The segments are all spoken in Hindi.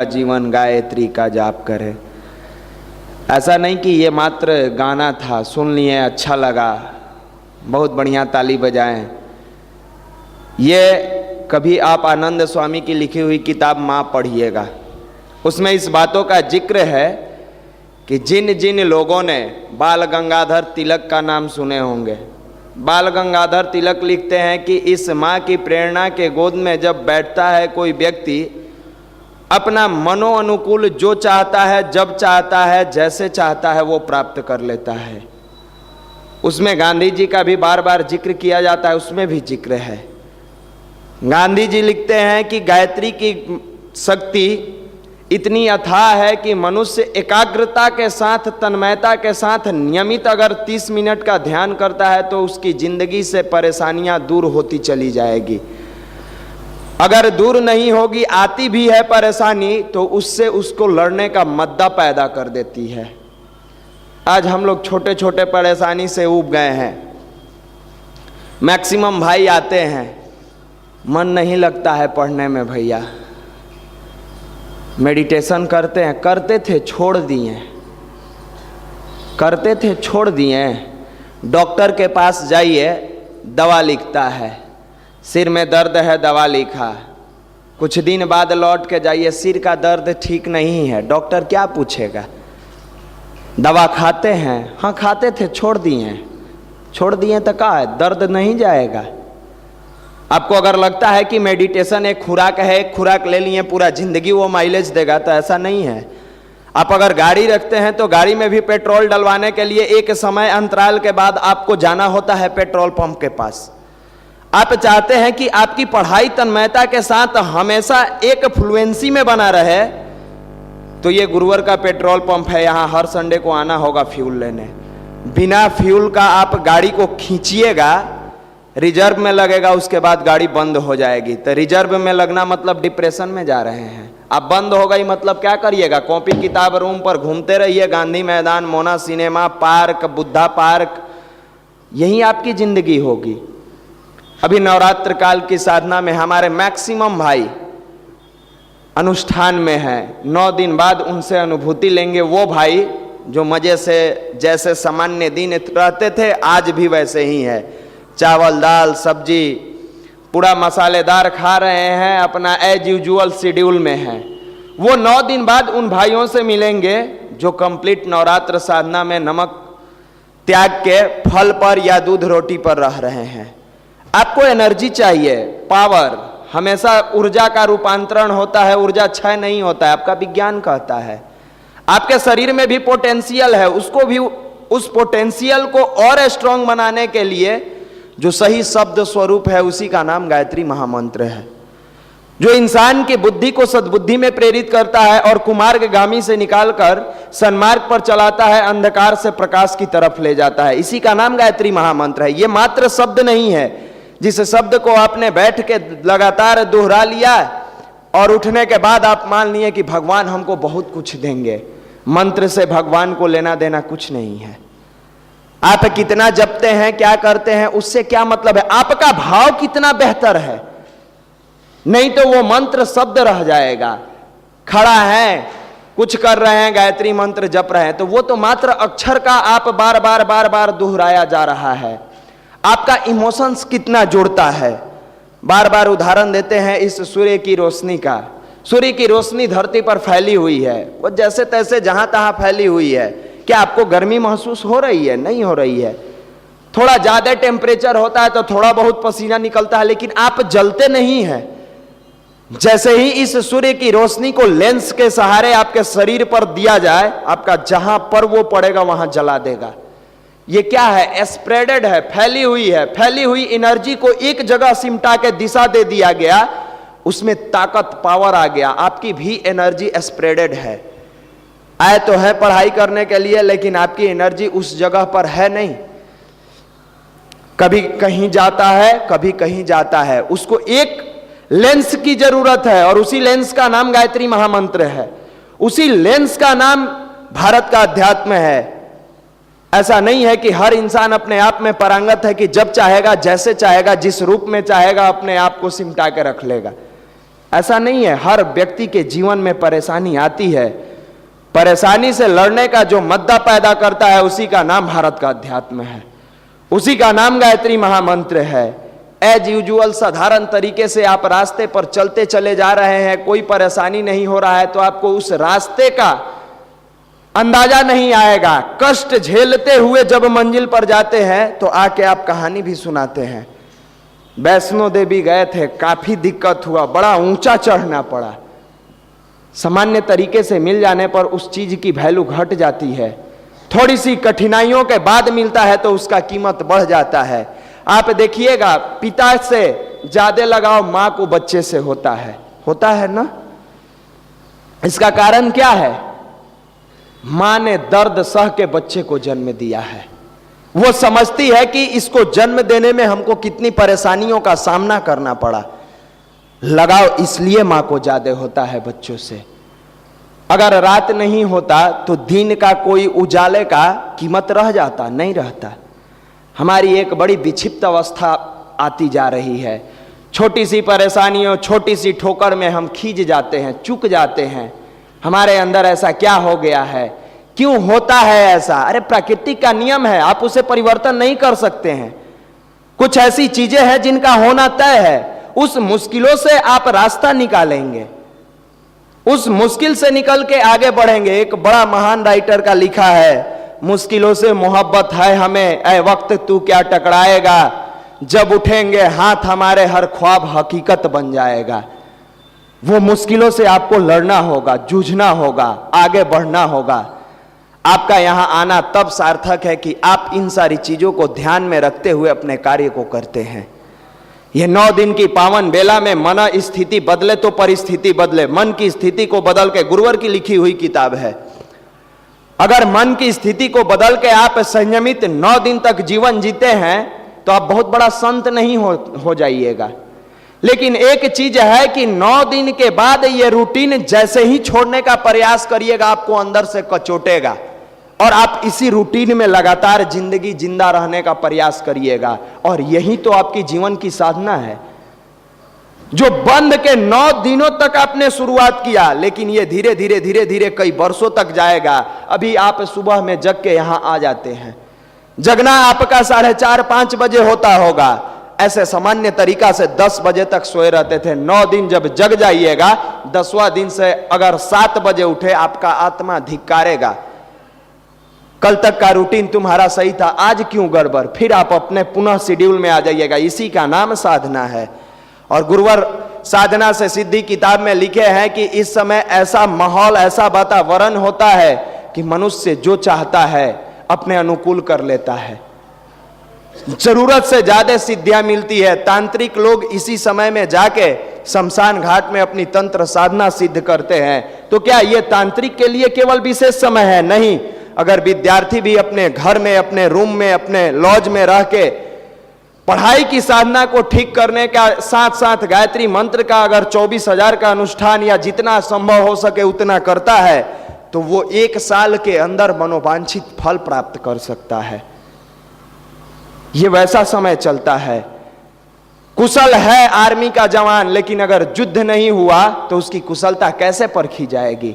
जीवन गायत्री का जाप करे। ऐसा नहीं कि ये मात्र गाना था, सुन लिए अच्छा लगा, बहुत बढ़िया ताली बजाएं। ये कभी आप आनंद स्वामी की लिखी हुई किताब माँ पढ़िएगा, उसमें इस बातों का जिक्र है कि जिन जिन लोगों ने बाल गंगाधर तिलक का नाम सुने होंगे, बाल गंगाधर तिलक लिखते हैं कि इस माँ की प्रेरणा के गोद में जब बैठता है कोई व्यक्ति, अपना मनो अनुकूल जो चाहता है, जब चाहता है, जैसे चाहता है वो प्राप्त कर लेता है। उसमें गांधी जी का भी बार बार जिक्र किया जाता है, उसमें भी जिक्र है। गांधी जी लिखते हैं कि गायत्री की शक्ति इतनी अथाह है कि मनुष्य एकाग्रता के साथ, तन्मयता के साथ नियमित अगर 30 मिनट का ध्यान करता है तो उसकी जिंदगी से परेशानियां दूर होती चली जाएगी। अगर दूर नहीं होगी, आती भी है परेशानी, तो उससे उसको लड़ने का मद्दा पैदा कर देती है। आज हम लोग छोटे छोटे परेशानी से ऊब गए हैं। मैक्सिमम भाई आते हैं, मन नहीं लगता है पढ़ने में भैया, मेडिटेशन करते हैं, करते थे छोड़ दिए, करते थे छोड़ दिए। डॉक्टर के पास जाइए, दवा लिखता है, सिर में दर्द है, दवा लिखा। कुछ दिन बाद लौट के जाइए, सिर का दर्द ठीक नहीं है, डॉक्टर क्या पूछेगा? दवा खाते हैं? हाँ खाते थे, छोड़ दिए। छोड़ दिए तो क्या है, दर्द नहीं जाएगा। आपको अगर लगता है कि मेडिटेशन एक खुराक है, एक खुराक ले लिए पूरा जिंदगी वो माइलेज देगा, तो ऐसा नहीं है। आप अगर गाड़ी रखते हैं तो गाड़ी में भी पेट्रोल डलवाने के लिए एक समय अंतराल के बाद आपको जाना होता है पेट्रोल पंप के पास। आप चाहते हैं कि आपकी पढ़ाई तन्मयता के साथ हमेशा एक फ्लुएंसी में बना रहे, तो ये गुरुवर का पेट्रोल पंप है, यहाँ हर संडे को आना होगा फ्यूल लेने। बिना फ्यूल का आप गाड़ी को खींचिएगा, रिजर्व में लगेगा, उसके बाद गाड़ी बंद हो जाएगी। तो रिजर्व में लगना मतलब डिप्रेशन में जा रहे हैं आप। बंद हो गई मतलब क्या करिएगा? कॉपी किताब रूम पर घूमते रहिए, गांधी मैदान, Mona cinema, park, Buddha park, यही आपकी जिंदगी होगी। अभी नवरात्र काल की साधना में हमारे मैक्सिमम भाई अनुष्ठान में हैं। 9 दिन बाद उनसे अनुभूति लेंगे। वो भाई जो मजे से जैसे सामान्य दिन रहते थे, आज भी वैसे ही है, चावल दाल सब्जी पूरा मसालेदार खा रहे हैं, अपना एज यूजुअल शेड्यूल में हैं। वो 9 दिन बाद उन भाइयों से मिलेंगे जो कंप्लीट नवरात्र साधना में नमक त्याग के फल पर या दूध रोटी पर रह रहे हैं। आपको एनर्जी चाहिए, पावर, हमेशा ऊर्जा का रूपांतरण होता है, ऊर्जा क्षय नहीं होता है, आपका विज्ञान कहता है। आपके शरीर में भी पोटेंशियल है, उसको भी, उस पोटेंशियल को और स्ट्रांग बनाने के लिए जो सही शब्द स्वरूप है उसी का नाम गायत्री महामंत्र है, जो इंसान की बुद्धि को सद्बुद्धि में प्रेरित करता है और कुमार्गगामी से निकालकर सन्मार्ग पर चलाता है, अंधकार से प्रकाश की तरफ ले जाता है। इसी का नाम गायत्री महामंत्र है। ये मात्र शब्द नहीं है जिस शब्द को आपने बैठ के लगातार दोहरा लिया और उठने के बाद आप मान लिए कि भगवान हमको बहुत कुछ देंगे। मंत्र से भगवान को लेना देना कुछ नहीं है। आप कितना जपते हैं, क्या करते हैं, उससे क्या मतलब है? आपका भाव कितना बेहतर है, नहीं तो वो मंत्र शब्द रह जाएगा। खड़ा है, कुछ कर रहे हैं, गायत्री मंत्र जप रहे हैं, तो वो तो मात्र अक्षर का आप बार बार बार बार दोहराया जा रहा है। आपका इमोशंस कितना जुड़ता है। बार बार उदाहरण देते हैं इस सूर्य की रोशनी का। सूर्य की रोशनी धरती पर फैली हुई है, वो जैसे तैसे जहां तहां फैली हुई है। क्या आपको गर्मी महसूस हो रही है? नहीं हो रही है। थोड़ा ज्यादा टेम्परेचर होता है तो थोड़ा बहुत पसीना निकलता है, लेकिन आप जलते नहीं हैं। जैसे ही इस सूर्य की रोशनी को लेंस के सहारे आपके शरीर पर दिया जाए, आपका जहां पर वो पड़ेगा वहां जला देगा। ये क्या है? स्प्रेडेड है, फैली हुई है। फैली हुई एनर्जी को एक जगह सिमटा के दिशा दे दिया गया, उसमें ताकत, पावर आ गया। आपकी भी एनर्जी स्प्रेडेड है। आए तो है पढ़ाई करने के लिए, लेकिन आपकी एनर्जी उस जगह पर है नहीं। कभी कहीं जाता है, कभी कहीं जाता है। उसको एक लेंस की जरूरत है और उसी लेंस का नाम गायत्री महामंत्र है। उसी लेंस का नाम भारत का अध्यात्म है। ऐसा नहीं है कि हर इंसान अपने आप में पारंगत है कि जब चाहेगा, जैसे चाहेगा, जिस रूप में चाहेगा अपने आप को सिमटा के रख लेगा। ऐसा नहीं है, हर व्यक्ति के जीवन में परेशानी आती है। परेशानी से लड़ने का जो मद्दा पैदा करता है उसी का नाम भारत का अध्यात्म है, उसी का नाम गायत्री महामंत्र है। एज यूजुअल साधारण तरीके से आप रास्ते पर चलते चले जा रहे हैं, कोई परेशानी नहीं हो रहा है, तो आपको उस रास्ते का अंदाजा नहीं आएगा। कष्ट झेलते हुए जब मंजिल पर जाते हैं तो आके आप कहानी भी सुनाते हैं, वैष्णो देवी गए थे, काफी दिक्कत हुआ, बड़ा ऊंचा चढ़ना पड़ा। सामान्य तरीके से मिल जाने पर उस चीज की वैल्यू घट जाती है, थोड़ी सी कठिनाइयों के बाद मिलता है तो उसका कीमत बढ़ जाता है। आप देखिएगा, पिता से ज्यादा लगाव मां को बच्चे से होता है ना। इसका कारण क्या है? मां ने दर्द सह के बच्चे को जन्म दिया है। वो समझती है कि इसको जन्म देने में हमको कितनी परेशानियों का सामना करना पड़ा। लगाव इसलिए मां को ज्यादा होता है बच्चों से। अगर रात नहीं होता तो दिन का कोई उजाले का कीमत रह जाता? नहीं रहता। हमारी एक बड़ी विक्षिप्त अवस्था आती जा रही है। छोटी सी परेशानियों, छोटी सी ठोकर में हम खींच जाते हैं, चूक जाते हैं। हमारे अंदर ऐसा क्या हो गया है? क्यों होता है ऐसा? अरे प्रकृति का नियम है, आप उसे परिवर्तन नहीं कर सकते हैं। कुछ ऐसी चीजें हैं जिनका होना तय है, उस मुश्किलों से आप रास्ता निकालेंगे, उस मुश्किल से निकल के आगे बढ़ेंगे। एक बड़ा महान राइटर का लिखा है, मुश्किलों से मोहब्बत है हमें, ऐ वक्त तू क्या टकराएगा, जब उठेंगे हाथ हमारे हर ख्वाब हकीकत बन जाएगा। वो मुश्किलों से आपको लड़ना होगा, जूझना होगा, आगे बढ़ना होगा। आपका यहां आना तब सार्थक है कि आप इन सारी चीजों को ध्यान में रखते हुए अपने कार्य को करते हैं। यह 9 दिन की पावन बेला में मन स्थिति बदले तो परिस्थिति बदले। मन की स्थिति को बदल के, गुरुवर की लिखी हुई किताब है, अगर मन की स्थिति को बदल के आप संयमित 9 दिन तक जीवन जीते हैं तो आप बहुत बड़ा संत नहीं हो जाइएगा। लेकिन एक चीज है कि 9 दिन के बाद ये रूटीन जैसे ही छोड़ने का प्रयास करिएगा, आपको अंदर से कचोटेगा और आप इसी रूटीन में लगातार जिंदगी जिंदा रहने का प्रयास करिएगा। और यही तो आपकी जीवन की साधना है। जो बंद के 9 दिनों तक आपने शुरुआत किया, लेकिन ये धीरे धीरे धीरे धीरे कई वर्षों तक जाएगा। अभी आप सुबह में जग के यहां आ जाते हैं, जगना आपका 4:30-5 बजे होता होगा। ऐसे सामान्य तरीका से 10 बजे तक सोए रहते थे। 9 दिन जब जग जाइएगा, 10वां दिन से अगर 7 बजे उठे, आपका आत्मा धिक्कारेगा, कल तक का रूटीन तुम्हारा सही था, आज क्यों गड़बड़? फिर आप अपने पुनः शेड्यूल में आ जाइएगा। इसी का नाम साधना है। और गुरुवर साधना से सिद्धि किताब में लिखे हैं कि इस समय ऐसा माहौल, ऐसा वातावरण होता है कि मनुष्य जो चाहता है अपने अनुकूल कर लेता है। जरूरत से ज्यादा सिद्धियां मिलती है। तांत्रिक लोग इसी समय में जाके शमशान घाट में अपनी तंत्र साधना सिद्ध करते हैं। तो क्या यह तांत्रिक के लिए केवल विशेष समय है? नहीं। अगर विद्यार्थी भी अपने घर में, अपने रूम में, अपने लॉज में रह के पढ़ाई की साधना को ठीक करने का साथ साथ गायत्री मंत्र का अगर 24,000 का अनुष्ठान या जितना संभव हो सके उतना करता है, तो वो 1 साल के अंदर मनोवांछित फल प्राप्त कर सकता है। ये वैसा समय चलता है। कुशल है आर्मी का जवान, लेकिन अगर युद्ध नहीं हुआ तो उसकी कुशलता कैसे परखी जाएगी?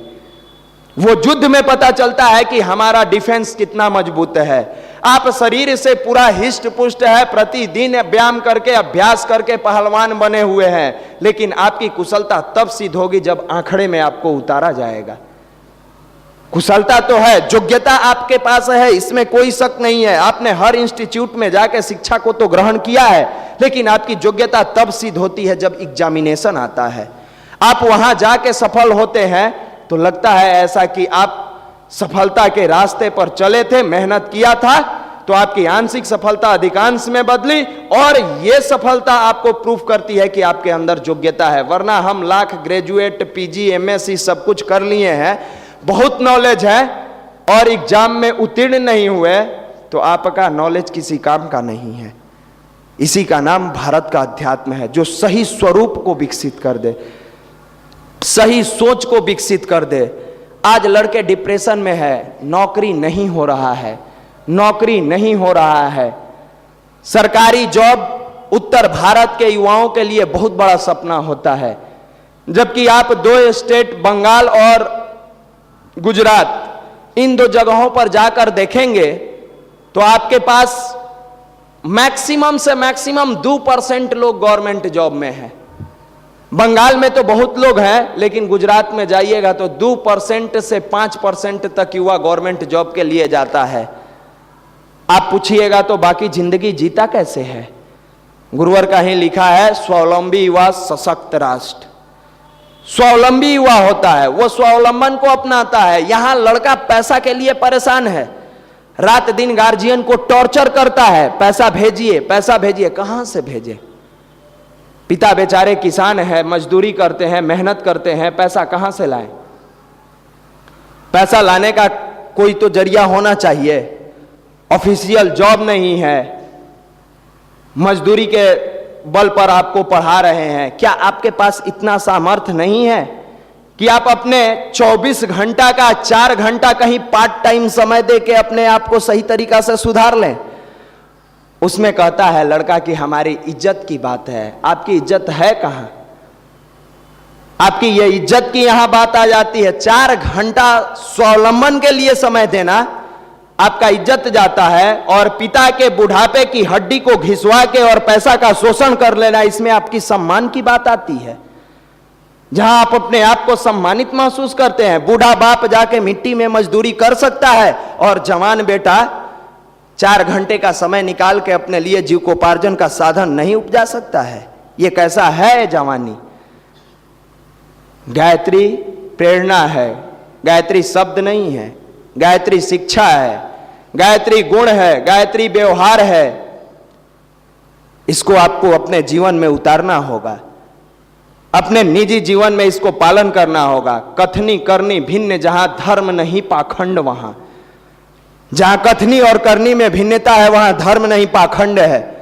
वो युद्ध में पता चलता है कि हमारा डिफेंस कितना मजबूत है। आप शरीर से पूरा हिष्ट पुष्ट है, प्रतिदिन व्यायाम करके, अभ्यास करके पहलवान बने हुए हैं, लेकिन आपकी कुशलता तब सिद्ध होगी जब आंकड़े में आपको उतारा जाएगा। कुशलता तो है, योग्यता आपके पास है, इसमें कोई शक नहीं है। आपने हर इंस्टीट्यूट में जाके शिक्षा को तो ग्रहण किया है, लेकिन आपकी योग्यता तब सिद्ध होती है जब एग्जामिनेशन आता है। आप वहां जाके सफल होते हैं तो लगता है ऐसा कि आप सफलता के रास्ते पर चले थे, मेहनत किया था, तो आपकी आंशिक सफलता अधिकांश में बदली, और यह सफलता आपको प्रूफ करती है कि आपके अंदर योग्यता है। वरना हम लाख ग्रेजुएट, पीजी, एमएससी सब कुछ कर लिए हैं, बहुत नॉलेज है, और एग्जाम में उत्तीर्ण नहीं हुए तो आपका नॉलेज किसी काम का नहीं है। इसी का नाम भारत का अध्यात्म है, जो सही स्वरूप को विकसित कर दे, सही सोच को विकसित कर दे। आज लड़के डिप्रेशन में है, नौकरी नहीं हो रहा है, नौकरी नहीं हो रहा है। सरकारी जॉब उत्तर भारत के युवाओं के लिए बहुत बड़ा सपना होता है, जबकि आप दो स्टेट बंगाल और गुजरात, इन दो जगहों पर जाकर देखेंगे तो आपके पास मैक्सिमम से मैक्सिमम 2% लोग गवर्नमेंट जॉब में हैं। बंगाल में तो बहुत लोग हैं, लेकिन गुजरात में जाइएगा तो 2% से 5% तक युवा गवर्नमेंट जॉब के लिए जाता है। आप पूछिएगा तो बाकी जिंदगी जीता कैसे है? गुरुवर का ही लिखा है, स्वावलंबी युवा सशक्त राष्ट्र। स्वावलंबी युवा होता है, वो स्वावलंबन को अपनाता है। यहां लड़का पैसा के लिए परेशान है, रात दिन गार्जियन को टॉर्चर करता है, पैसा भेजिए पैसा भेजिए। कहां से भेजे? पिता बेचारे किसान है, मजदूरी करते हैं, मेहनत करते हैं, पैसा कहां से लाएं? पैसा लाने का कोई तो जरिया होना चाहिए। ऑफिशियल जॉब नहीं है, मजदूरी के बल पर आपको पढ़ा रहे हैं। क्या आपके पास इतना सामर्थ्य नहीं है कि आप अपने 24 घंटा का 4 घंटा कहीं पार्ट टाइम समय दे के अपने आप को सही तरीका से सुधार लें? उसमें कहता है लड़का कि हमारी इज्जत की बात है। आपकी इज्जत है कहां? आपकी ये इज्जत की यहां बात आ जाती है। 4 घंटा स्वावलंबन के लिए समय देना आपका इज्जत जाता है, और पिता के बुढ़ापे की हड्डी को घिसवा के और पैसा का शोषण कर लेना, इसमें आपकी सम्मान की बात आती है। जहां आप अपने आप को सम्मानित महसूस करते हैं। बूढ़ा बाप जाके मिट्टी में मजदूरी कर सकता है और जवान बेटा 4 घंटे का समय निकाल के अपने लिए जीविकोपार्जन का साधन नहीं उपजा सकता है। यह कैसा है जवानी? गायत्री प्रेरणा है, गायत्री शब्द नहीं है, गायत्री शिक्षा है, गायत्री गुण है, गायत्री व्यवहार है। इसको आपको अपने जीवन में उतारना होगा, अपने निजी जीवन में इसको पालन करना होगा। कथनी करनी भिन्न, जहां धर्म नहीं पाखंड वहां। जहां कथनी और करनी में भिन्नता है वहां धर्म नहीं पाखंड है।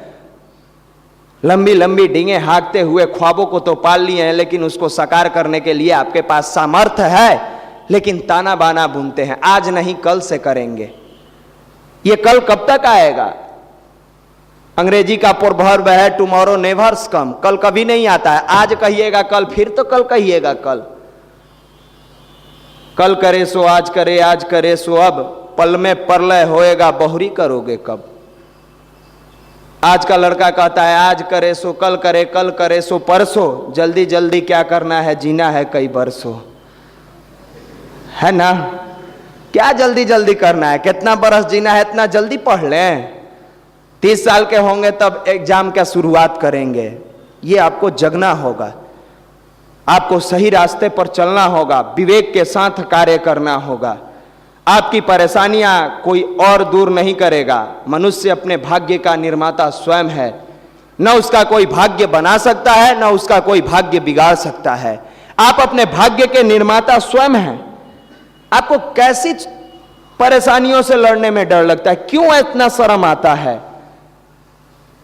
लंबी लंबी डींगे हाँकते हुए ख्वाबों को तो पाल लिए हैं, लेकिन उसको साकार करने के लिए आपके पास सामर्थ्य है, लेकिन ताना बाना बुनते हैं। आज नहीं कल से करेंगे। ये कल कब तक आएगा? अंग्रेजी का प्रोवर्ब है, टुमारो नेवर्स कम। कल कभी नहीं आता है। आज कहिएगा कल, फिर तो कल कहिएगा कल। कल करे सो आज करे, आज करे सो अब, पल में प्रलय होएगा, बहुरी करोगे कब? आज का लड़का कहता है आज करे सो कल करे, कल करे सो परसों। जल्दी जल्दी क्या करना है, जीना है कई बरसों, है ना? क्या जल्दी जल्दी करना है? कितना बरस जीना है, इतना जल्दी पढ़ लें। 30 साल के होंगे तब एग्जाम का शुरुआत करेंगे। ये आपको जगना होगा, आपको सही रास्ते पर चलना होगा, विवेक के साथ कार्य करना होगा। आपकी परेशानियां कोई और दूर नहीं करेगा। मनुष्य अपने भाग्य का निर्माता स्वयं है। न उसका कोई भाग्य बना सकता है, न उसका कोई भाग्य बिगाड़ सकता है। आप अपने भाग्य के निर्माता स्वयं हैं। आपको कैसी परेशानियों से लड़ने में डर लगता है? क्यों इतना शर्म आता है?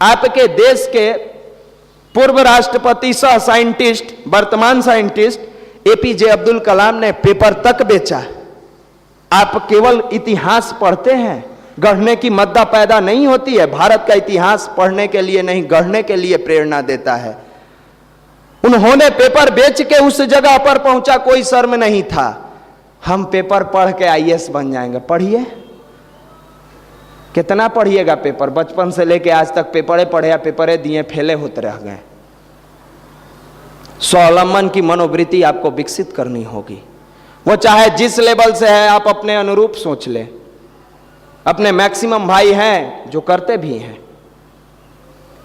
आपके देश के पूर्व राष्ट्रपति सह साइंटिस्ट, वर्तमान साइंटिस्ट एपीजे अब्दुल कलाम ने पेपर तक बेचा। आप केवल इतिहास पढ़ते हैं, गढ़ने की मद्दा पैदा नहीं होती है। भारत का इतिहास पढ़ने के लिए नहीं, गढ़ने के लिए प्रेरणा देता है। उन्होंने पेपर बेच के उस जगह पर पहुंचा, कोई शर्म नहीं था। हम पेपर पढ़ के आईएएस बन जाएंगे। पढ़िए, कितना पढ़िएगा पेपर? बचपन से लेके आज तक पेपरे पढ़े या पेपरे दिए, फेले होते रह गए। स्वावलंबन की मनोवृत्ति आपको विकसित करनी होगी। वो चाहे जिस लेवल से है, आप अपने अनुरूप सोच ले। अपने मैक्सिमम भाई हैं जो करते भी हैं।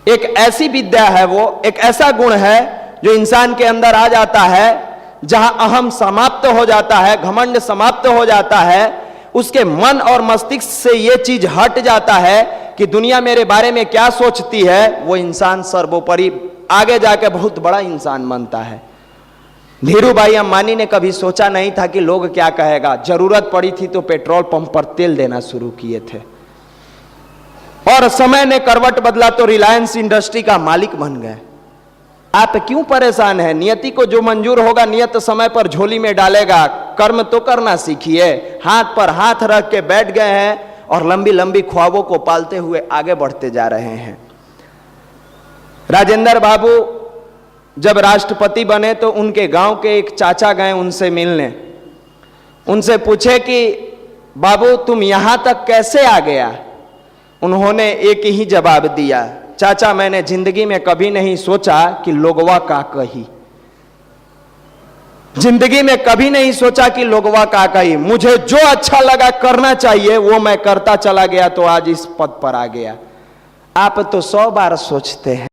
एक ऐसी विद्या है, वो एक ऐसा गुण है जो इंसान के अंदर आ जाता है, जहां अहम समाप्त हो जाता है, घमंड समाप्त हो जाता है। उसके मन और मस्तिष्क से यह चीज हट जाता है कि दुनिया मेरे बारे में क्या सोचती है। वो इंसान सर्वोपरि आगे जाके बहुत बड़ा इंसान बनता है। धीरूभाई अंबानी ने कभी सोचा नहीं था कि लोग क्या कहेगा। जरूरत पड़ी थी तो पेट्रोल पंप पर तेल देना शुरू किए थे, और समय ने करवट बदला तो रिलायंस इंडस्ट्री का मालिक बन गए। आप क्यों परेशान हैं? नियति को जो मंजूर होगा नियत समय पर झोली में डालेगा। कर्म तो करना सीखिए। हाथ पर हाथ रख के बैठ गए हैं और लंबी लंबी ख्वाबों को पालते हुए आगे बढ़ते जा रहे हैं। राजेंद्र बाबू जब राष्ट्रपति बने तो उनके गांव के एक चाचा गए उनसे मिलने, उनसे पूछे कि बाबू तुम यहां तक कैसे आ गया। उन्होंने एक ही जवाब दिया, चाचा मैंने जिंदगी में कभी नहीं सोचा कि लोगवा का कही, जिंदगी में कभी नहीं सोचा कि लोगवा का कही, मुझे जो अच्छा लगा करना चाहिए वो मैं करता चला गया तो आज इस पद पर आ गया। आप तो 100 बार सोचते हैं।